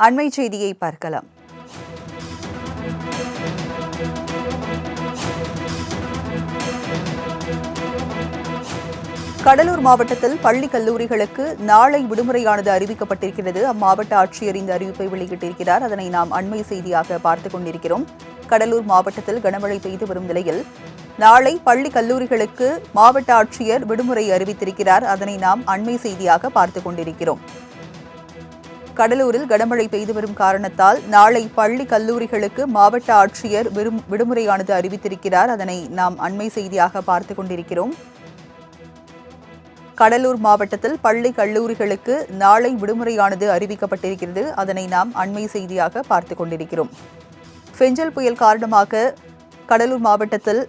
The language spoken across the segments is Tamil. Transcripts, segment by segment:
அண்மை செய்தியை பார்க்கலாம். கடலூர் மாவட்டத்தில் பள்ளி கல்லூரிகளுக்கு நாளை விடுமுறையானது அறிவிக்கப்பட்டிருக்கிறது. அம்மாவட்ட ஆட்சியர் இந்த அறிவிப்பை வெளியிட்டிருக்கிறார். அதனை நாம் அண்மை செய்தியாக பார்த்துக் கொண்டிருக்கிறோம். கடலூர் மாவட்டத்தில் கனமழை பெய்து வரும் நிலையில் நாளை பள்ளி கல்லூரிகளுக்கு மாவட்ட ஆட்சியர் விடுமுறை அறிவித்திருக்கிறார். அதனை நாம் அண்மை செய்தியாக பார்த்துக் கொண்டிருக்கிறோம். கடலூரில் கனமழை பெய்து வரும் காரணத்தால் நாளை பள்ளி கல்லூரிகளுக்கு மாவட்ட ஆட்சியர் விடுமுறையானது அறிவித்திருக்கிறார். அதனை நாம் அண்மை செய்தியாக பார்த்துக் கொண்டிருக்கிறோம். கடலூர் மாவட்டத்தில் பள்ளி கல்லூரிகளுக்கு நாளை விடுமுறையானது அறிவிக்கப்பட்டிருக்கிறது. அதனை நாம் அண்மை செய்தியாக பார்த்துக் கொண்டிருக்கிறோம். ஃபெஞ்சல் புயல் காரணமாக கடலூர் மாவட்டத்தில்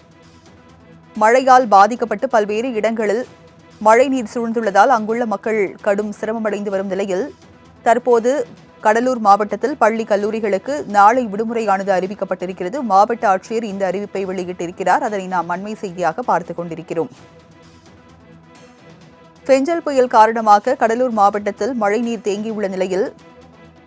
மழையால் பாதிக்கப்பட்டு பல்வேறு இடங்களில் மழைநீர் சூழ்ந்துள்ளதால் அங்குள்ள மக்கள் கடும் சிரமமடைந்து வரும் நிலையில் தற்போது கடலூர் மாவட்டத்தில் பள்ளி கல்லூரிகளுக்கு நாளை விடுமுறையானது அறிவிக்கப்பட்டிருக்கிறது. மாவட்ட ஆட்சியர் இந்த அறிவிப்பை வெளியிட்டிருக்கிறார். அதனை நாம் அண்மை செய்தியாக பார்த்துக் கொண்டிருக்கிறோம். ஃபெஞ்சல் புயல் காரணமாக கடலூர் மாவட்டத்தில் மழைநீர் தேங்கியுள்ள நிலையில்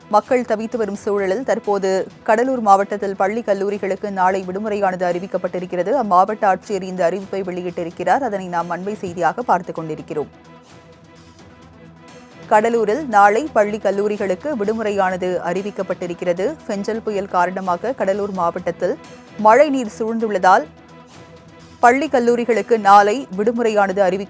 மக்கள் தவித்து வரும் சூழலில் தற்போது கடலூர் மாவட்டத்தில் பள்ளி கல்லூரிகளுக்கு நாளை விடுமுறையானது அறிவிக்கப்பட்டிருக்கிறது. அம்மாவட்ட ஆட்சியர் இந்த அறிவிப்பை வெளியிட்டிருக்கிறார். அதனை நாம் அண்மை செய்தியாக பார்த்துக் கொண்டிருக்கிறோம். கடலூரில் நாளை பள்ளி கல்லூரிகளுக்கு விடுமுறையானது அறிவிக்கப்பட்டிருக்கிறது. ஃபெஞ்சல் புயல் காரணமாக கடலூர் மாவட்டத்தில் மழைநீர் சூழ்ந்துள்ளதால் பள்ளி கல்லூரிகளுக்கு நாளை விடுமுறையானது அறிவிக்கப்பட்டிருக்கிறது.